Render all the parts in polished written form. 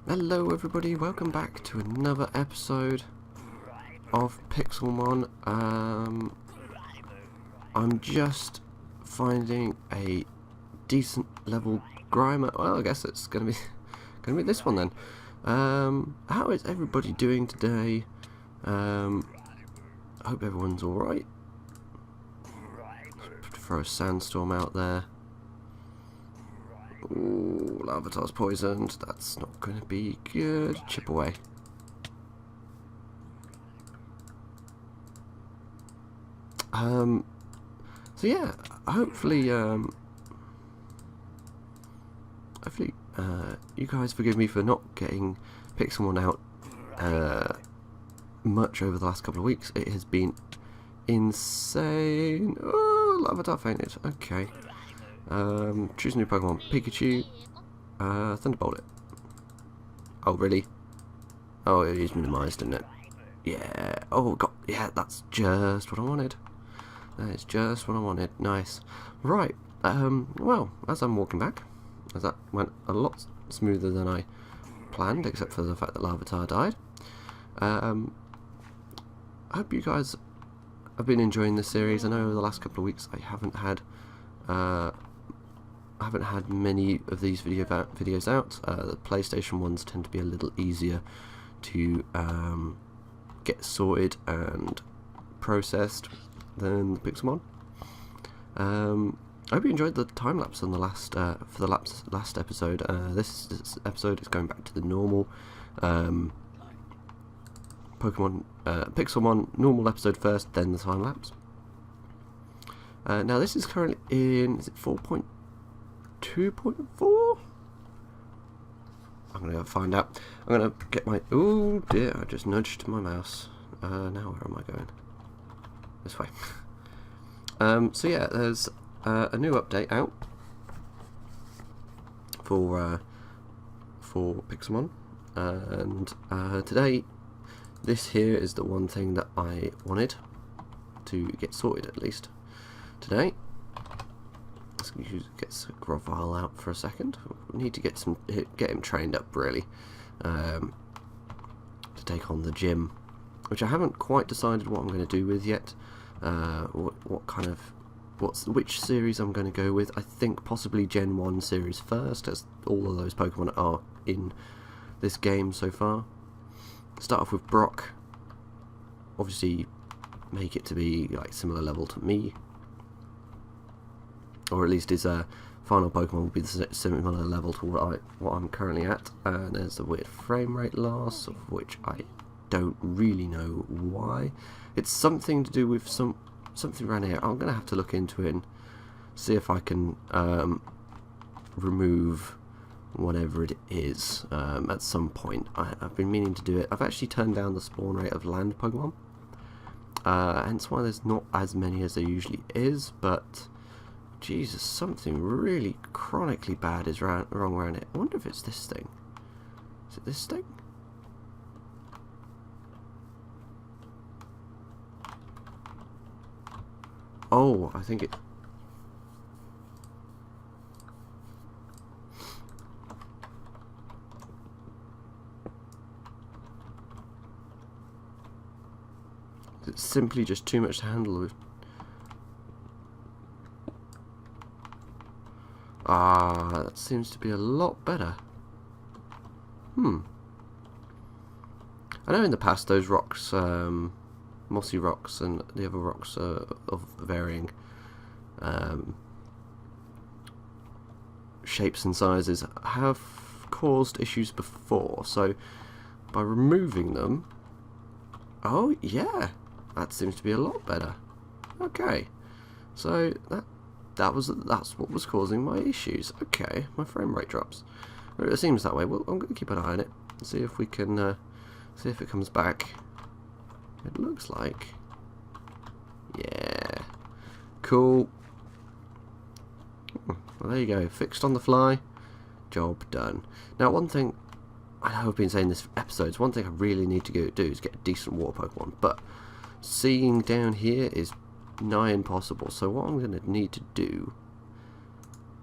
Hello everybody, welcome back to another episode of Pixelmon. I'm just finding a decent level Grimer. Well, I guess it's gonna be this one then. How is everybody doing today? I hope everyone's alright. Throw a sandstorm out there. Ooh, Lavatar's poisoned. That's not going to be good. Chip away. So yeah, hopefully you guys forgive me for not getting Pixelmon out much over the last couple of weeks. It has been insane. Oh, Lavatar fainted. Okay. Choose a new Pokemon. Pikachu. Thunderbolt it. Oh, really? Oh, it is minimised, isn't it? Yeah. Oh, God. Yeah, that's just what I wanted. That is just what I wanted. Nice. Right. Well, as I'm walking back, as that went a lot smoother than I planned, except for the fact that Lavatar died. I hope you guys have been enjoying this series. I know over the last couple of weeks I haven't had many of these videos out. The PlayStation ones tend to be a little easier to get sorted and processed than the Pixelmon. I hope you enjoyed the time lapse on the last episode. This episode is going back to the normal Pixelmon normal episode first, then the time lapse. Now this is currently in 4.2.4. I'm gonna go find out. I'm gonna get my. Oh dear! I just nudged my mouse. Now where am I going? This way. So yeah, there's a new update out for Pixelmon, and today this here is the one thing that I wanted to get sorted at least today. Let's get Grovyle out for a second. We need to get him trained up really to take on the gym, which I haven't quite decided what I'm going to do with yet. Which series I'm going to go with. I think possibly Gen 1 series first, as all of those Pokemon are in this game so far. Start off with Brock. Obviously, make it to be like similar level to me, or at least his final Pokemon will be the similar level to what I'm currently at. And there's a weird frame rate loss, of which I don't really know why. It's something to do with something around here. I'm gonna have to look into it and see if I can remove whatever it is at some point. I've been meaning to do it. I've actually turned down the spawn rate of land Pokemon, hence why there's not as many as there usually is. But Jesus, something really chronically bad is wrong around it. I wonder if it's this thing. Is it this thing? Oh, I think it... It's simply just too much to handle with. Ah, that seems to be a lot better. I know in the past those rocks, mossy rocks and the other rocks of varying shapes and sizes have caused issues before, so by removing them, oh yeah, that seems to be a lot better. Okay, so that's what was causing my issues. Okay, my frame rate drops. It seems that way. Well, I'm going to keep an eye on it and see if we can see if it comes back. It looks like, yeah, cool. Well, there you go, fixed on the fly, job done. Now, one thing I know I've been saying this for episodes. One thing I really need to do is get a decent water Pokemon, but seeing down here is nigh impossible. So what I'm going to need to do,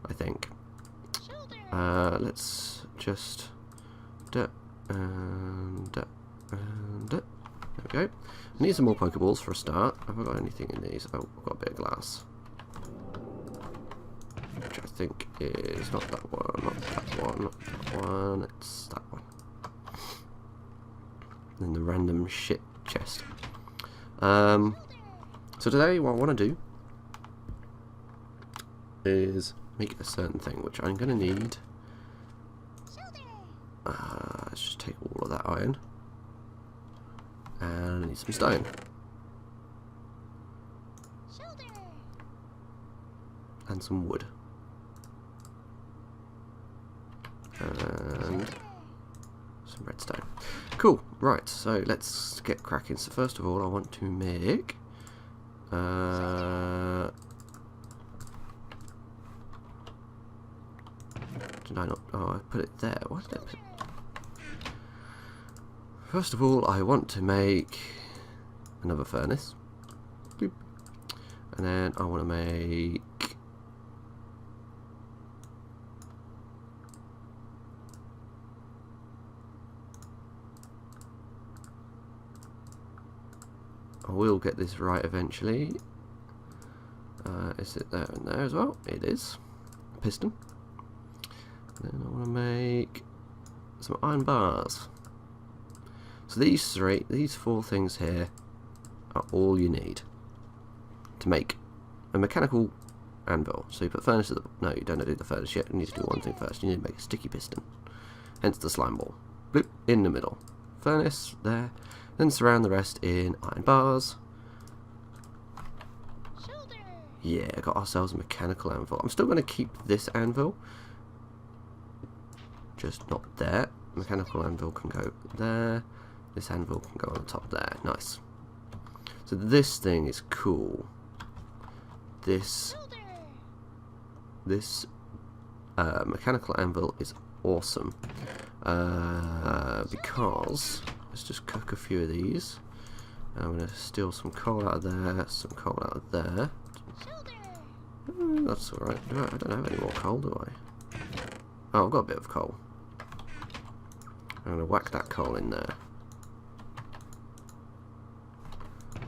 I think, let's just There we go. I need some more Pokeballs for a start. Have I got anything in these? Oh, I've got a bit of glass. Which I think is not that one, not that one, not that one, it's that one. And the random shit chest. So today what I want to do is make a certain thing, which I'm going to need. Let's just take all of that iron. And I need some stone. And some wood. And some redstone. Cool, right, so let's get cracking. So first of all I want to make did I not? Oh, I put it there. Why did I put it? First of all, I want to make another furnace. Boop. And then I want to make I will get this right eventually. Is it there and there as well? It is. A piston. And then I want to make some iron bars. So these four things here are all you need to make a mechanical anvil. So you put furnace at the... No, you don't do the furnace yet. You need to do one thing first. You need to make a sticky piston. Hence the slime ball. Bloop, in the middle. Furnace, there. Then surround the rest in iron bars. Yeah, got ourselves a mechanical anvil. I'm still going to keep this anvil. Just not there. Mechanical anvil can go there. This anvil can go on the top there. Nice. So this thing is cool. This mechanical anvil is awesome. Because let's just cook a few of these. I'm going to steal some coal out of there, some coal out of there. That's alright. I don't have any more coal, do I? Oh, I've got a bit of coal. I'm going to whack that coal in there.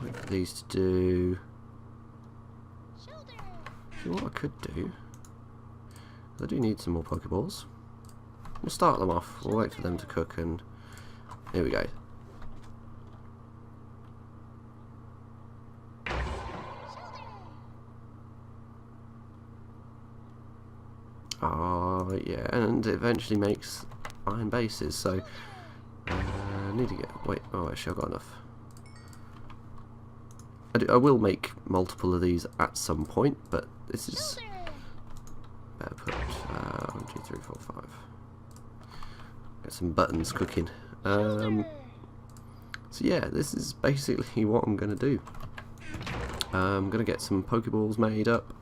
Wait for these to do... See what I could do? I do need some more Pokeballs. We'll start them off. We'll wait for them to cook and... Here we go. Oh, yeah, and it eventually makes iron bases, so I need to get... Wait, oh, actually I've got enough. I will make multiple of these at some point, but this is... Better put 1, 2, 3, 4, 5. Get some buttons cooking. So yeah, this is basically what I'm going to do. I'm going to get some Pokeballs made up.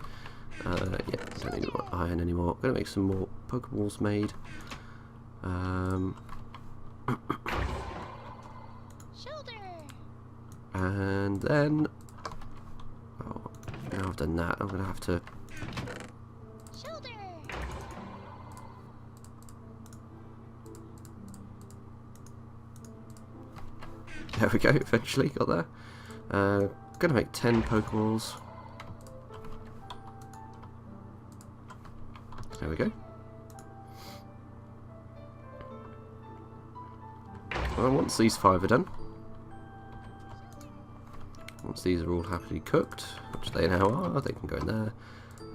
Yeah, don't need iron anymore. I'm going to make some more Pokeballs made. And then... Oh, now I've done that, I'm going to have to... There we go, eventually got there. Going to make 10 Pokeballs. There we go. Well, once these 5 are done, once these are all happily cooked, which they now are, they can go in there.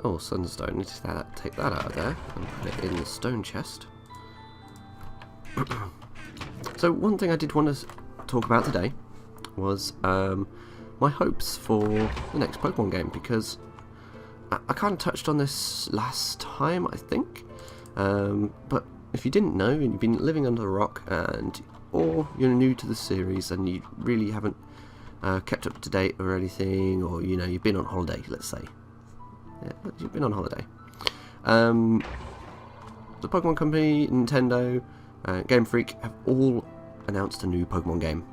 Oh, sunstone, need to take that out of there and put it in the stone chest. So one thing I did want to talk about today was my hopes for the next Pokemon game, because I kind of touched on this last time, I think, but if you didn't know and you've been living under a rock, or you're new to the series and you really haven't kept up to date or anything, or you've been on holiday, let's say, yeah, you've been on holiday. The Pokemon Company, Nintendo, Game Freak have all announced a new Pokemon game,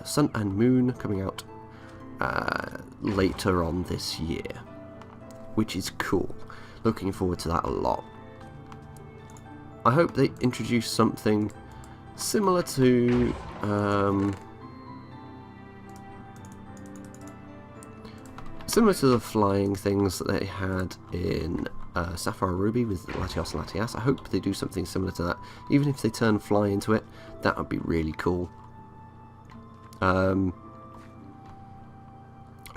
Sun and Moon, coming out later on this year, which is cool. Looking forward to that a lot. I hope they introduce something similar to the flying things that they had in Sapphire Ruby with Latios and Latias. I hope they do something similar to that. Even if they turn fly into it, that would be really cool. I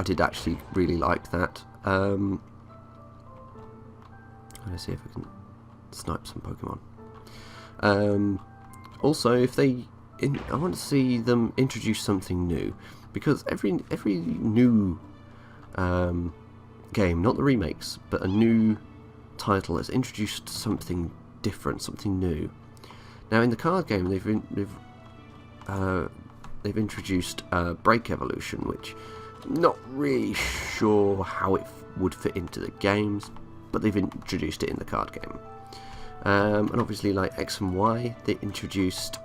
did actually really like that. Let's see if I can snipe some Pokemon. Also, if I want to see them introduce something new, because every new game, not the remakes, but a new title has introduced something different, something new. Now, in the card game, they've introduced Break Evolution, which I'm not really sure how it would fit into the games, but they've introduced it in the card game. And obviously, like X and Y, they introduced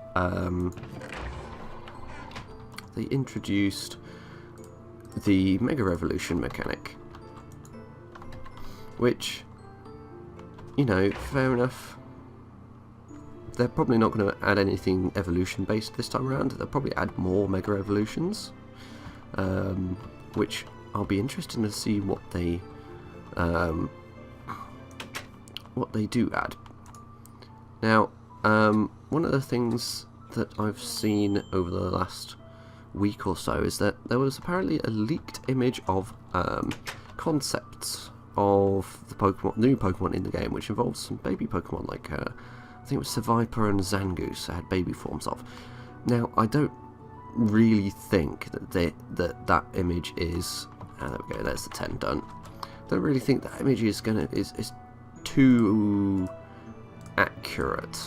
the Mega Evolution mechanic, which, you know, fair enough. They're probably not going to add anything evolution based this time around. They'll probably add more Mega Evolutions, which I'll be interested to see what they do add. Now, one of the things that I've seen over the last week or so is that there was apparently a leaked image of concepts of the new Pokemon in the game, which involves some baby Pokemon, like I think it was Seviper and Zangoose had baby forms of. Now, I don't really think that that image is. There we go. There's the 10 done. I don't really think that image is too accurate.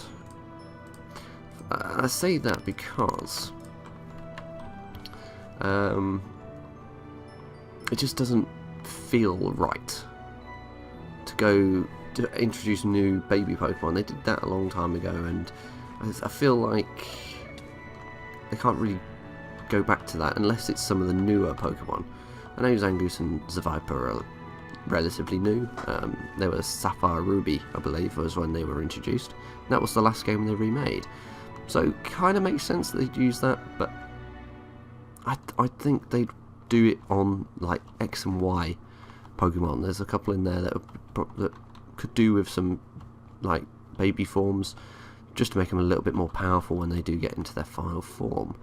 I say that because it just doesn't feel right to go to introduce new baby Pokemon. They did that a long time ago, and I feel like they can't really go back to that unless it's some of the newer Pokemon. I know Zangoose and Seviper are relatively new. They were Sapphire Ruby, I believe, was when they were introduced. And that was the last game they remade. So kind of makes sense that they'd use that, but I think they'd do it on like X and Y Pokemon. There's a couple in there that could do with some like baby forms, just to make them a little bit more powerful when they do get into their final form.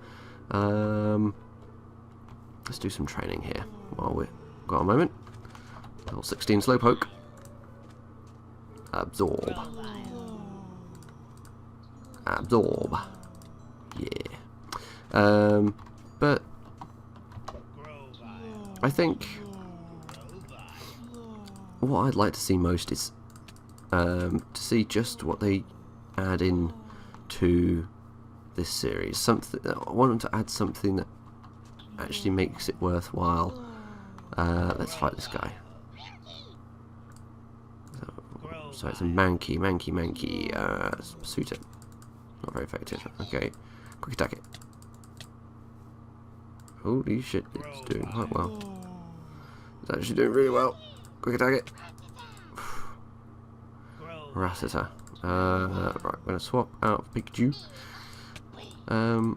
Let's do some training here while we've got a moment. Level 16 Slowpoke. Absorb. Absorb. Yeah. But I think what I'd like to see most is to see just what they add in to this series. Something I want them to add something that actually makes it worthwhile. Let's fight this guy. So it's a Mankey. Suit it. Not very effective. Okay. Quick attack it. Holy shit, it's doing quite well. It's actually doing really well. Quick attack it. Rattata. Right, I'm going to swap out Pikachu. I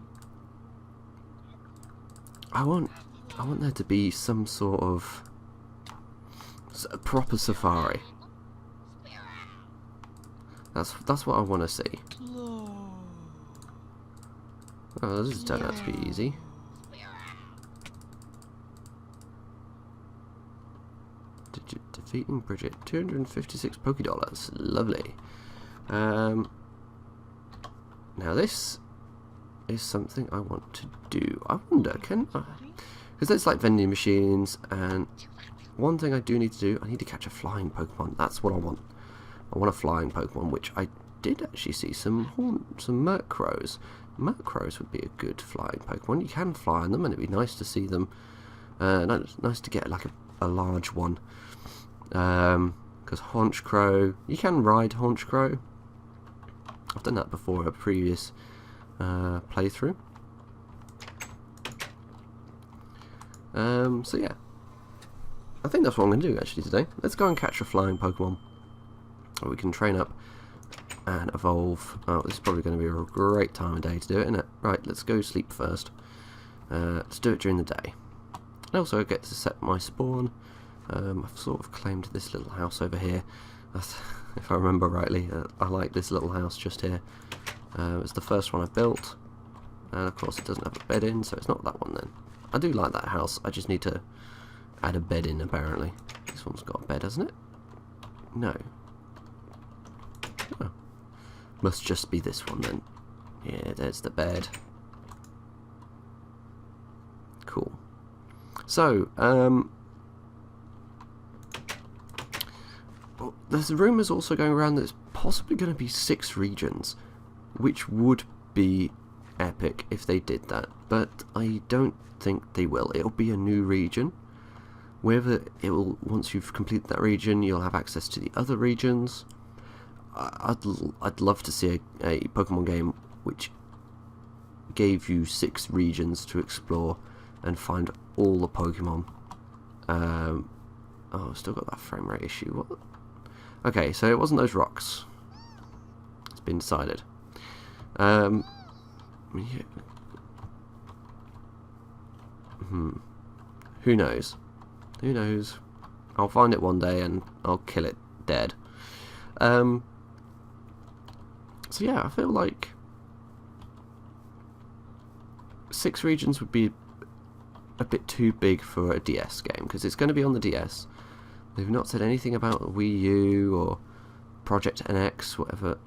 want there to be some sort of a proper safari. That's what I want to see. Oh, this has turned out to be easy. Defeating Bridget, 256 Pokédollars. Lovely. Now this is something I want to do. I wonder, can I? Because there's like vending machines, and one thing I do need to do, I need to catch a flying Pokemon. That's what I want. I want a flying Pokemon, which I did actually see some Murkrows. Murkrows would be a good flying Pokemon. You can fly on them, and it'd be nice to see them. Nice to get like a large one. Because Honchkrow, you can ride Honchkrow. I've done that before in a previous playthrough. So yeah, I think that's what I'm going to do actually today. Let's go and catch a flying Pokemon. Or we can train up and evolve. Oh, this is probably going to be a great time of day to do it, isn't it? Right, let's go sleep first. Let's do it during the day. I also get to set my spawn. I've sort of claimed this little house over here. If I remember rightly, I like this little house just here. It's the first one I built, and of course it doesn't have a bed in, so it's not that one then. I do like that house, I just need to add a bed in apparently. This one's got a bed, hasn't it? No. Oh. Must just be this one then. Yeah, there's the bed. Cool. So, there's rumours also going around that it's possibly going to be 6 regions, which would be epic if they did that, but I don't think they will. It'll be a new region. Whether it will, once you've completed that region, you'll have access to the other regions. I'd love to see a Pokemon game which gave you 6 regions to explore and find all the Pokemon. Oh, I've still got that frame rate issue. What? Okay, so it wasn't those rocks. It's been decided. Yeah. Who knows? Who knows? I'll find it one day and I'll kill it dead. So yeah, I feel like 6 regions would be a bit too big for a DS game, because it's going to be on the DS. They've not said anything about Wii U or Project NX, whatever,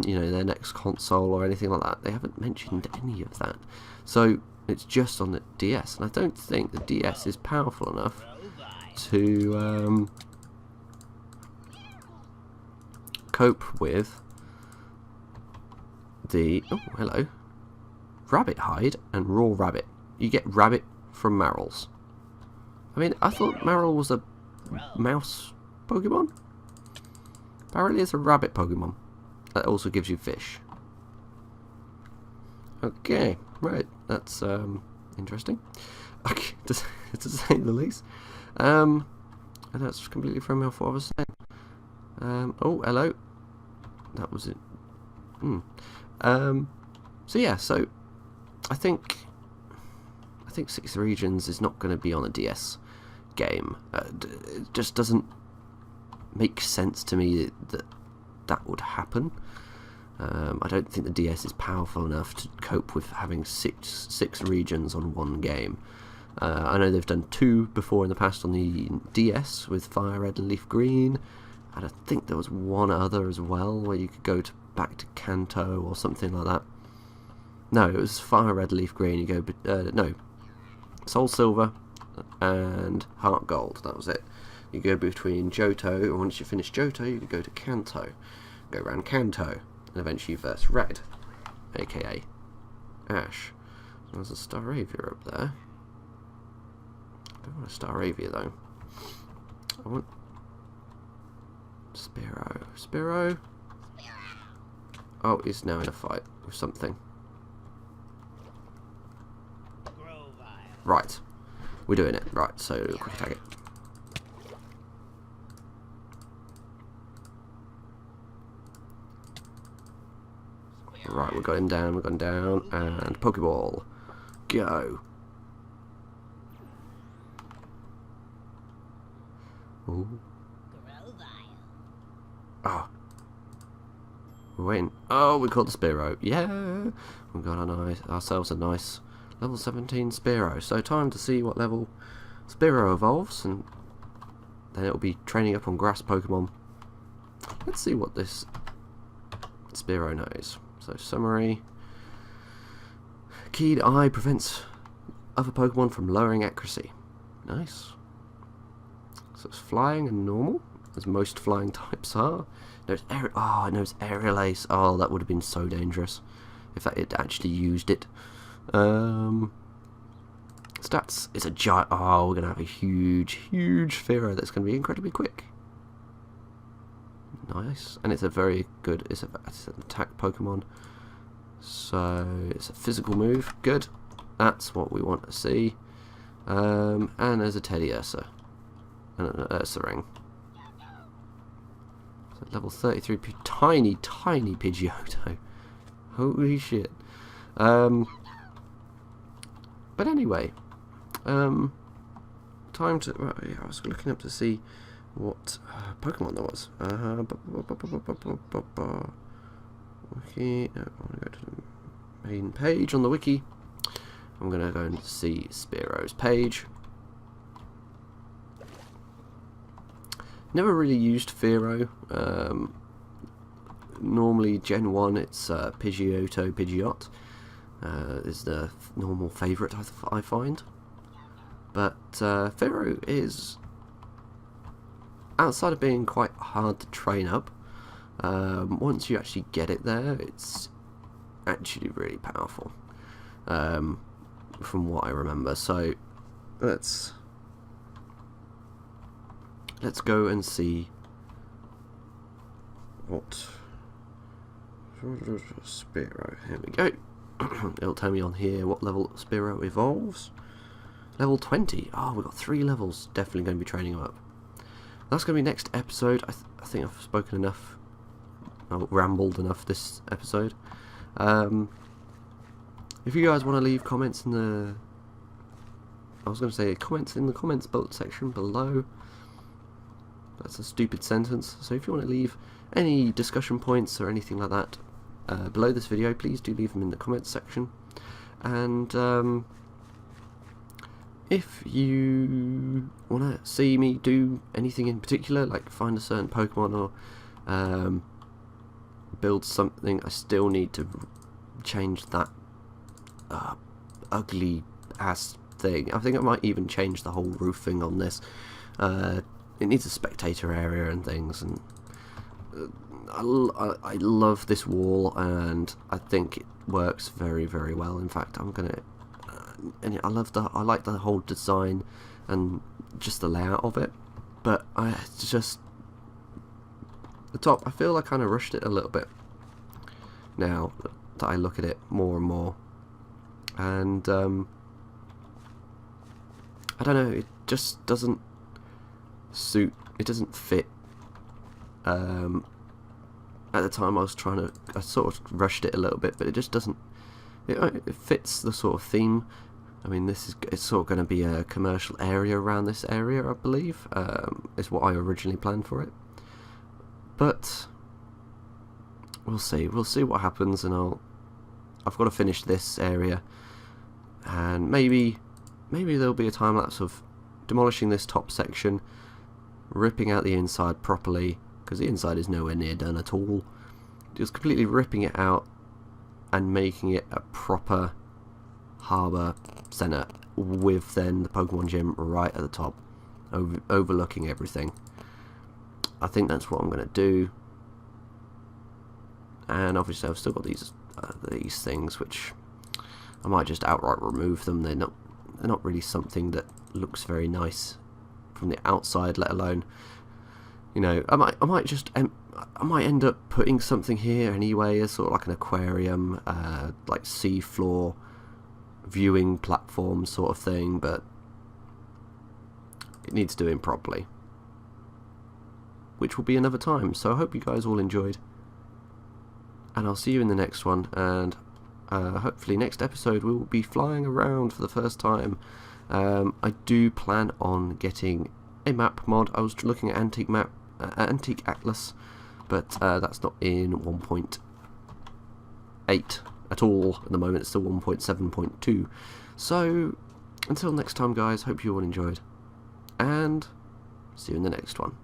you know, their next console or anything like that. They haven't mentioned any of that. So it's just on the DS, and I don't think the DS is powerful enough to cope with the... Oh, hello. Rabbit hide and raw rabbit. You get rabbit from Marrels. I mean, I thought Marrel was a mouse Pokemon? Apparently it's a rabbit Pokemon. That also gives you fish. Okay, right. That's interesting. Okay, to say the least. And that's completely thrown me off what I was saying. Oh, hello. That was it. So yeah, so I think 6 regions is not going to be on a DS game. It just doesn't make sense to me that would happen. I don't think the DS is powerful enough to cope with having six regions on one game. I know they've done 2 before in the past on the DS with Fire Red and Leaf Green, and I think there was one other as well where you could go back to Kanto or something like that. No, it was Fire Red, Leaf Green. You go, no, Soul Silver and Heart Gold. That was it. You go between Johto, and once you finish Johto, you could go to Kanto, go around Kanto, and eventually verse Red, aka Ash. There's a Staravia up there. I don't want a Staravia though. I want Spearow. Spearow. Oh, he's now in a fight with something. Right, we're doing it. Right, so quick attack it. Right, we got him down, and Pokeball, go. Ooh. Oh. We're waiting. Oh, we caught the Spearow. Yeah, we got ourselves a nice level 17 Spearow. So time to see what level Spearow evolves, and then it'll be training up on grass Pokemon. Let's see what this Spearow knows. So summary: Keyed Eye prevents other Pokemon from lowering accuracy. Nice. So it's flying and normal, as most flying types are. It knows Aerial Ace. Oh, that would have been so dangerous if that had actually used it. Stats. It's a giant. Oh, we're gonna have a huge Fearow that's gonna be incredibly quick. Nice, and it's a very good. It's an attack Pokemon, so it's a physical move. Good. That's what we want to see. And there's a Teddy Ursa and an Ursa ring. So level 33, tiny Pidgeotto. Holy shit. But anyway, time to. Yeah, I was looking up to see what Pokemon there was. Wiki. No, I want to go to the main page on the wiki. I'm going to go and see Spearo's page. Never really used Fearow. Normally Gen 1 it's Pidgeot is the normal favourite I find. But Fearow is, outside of being quite hard to train up, once you actually get it there, it's actually really powerful, from what I remember. So let's go and see what Spearow. Here we go. It'll tell me on here what level Spearow evolves. Level 20. Oh, we've got 3 levels. Definitely going to be training him up. That's going to be next episode. I think I've spoken enough. I've rambled enough this episode. If you guys want to leave comments in the... I was going to say comments in the comments section below. That's a stupid sentence. So if you want to leave any discussion points or anything like that below this video, please do leave them in the comments section. And if you want to see me do anything in particular, like find a certain Pokemon or build something, I still need to change that ugly ass thing. I think I might even change the whole roofing on this. It needs a spectator area and things, and I love this wall, and I think it works very, very well. In fact, I'm gonna, and I like the whole design and just the layout of it. But the top, I feel I kind of rushed it a little bit now that I look at it more and more, and I don't know, it just doesn't suit, it doesn't fit. At the time I sort of rushed it a little bit, but it just doesn't, it fits the sort of theme. I mean, it's sort of going to be a commercial area around this area, I believe, is what I originally planned for it. But we'll see what happens, and I've got to finish this area, and maybe there'll be a time lapse of demolishing this top section, ripping out the inside properly, because the inside is nowhere near done at all. Just completely ripping it out and making it a proper harbour centre, with then the Pokemon gym right at the top, overlooking everything. I think that's what I'm going to do. And obviously I've still got these things, which I might just outright remove them. They're not really something that looks very nice from the outside, let alone, you know, I might end up putting something here anyway, as sort of like an aquarium, like sea floor viewing platform sort of thing, but it needs doing properly, which will be another time. So I hope you guys all enjoyed, and I'll see you in the next one, and hopefully next episode we will be flying around for the first time. I do plan on getting a map mod. I was looking at Antique Atlas, but that's not in 1.8 at all at the moment. It's still 1.7.2. So until next time, guys, hope you all enjoyed, and see you in the next one.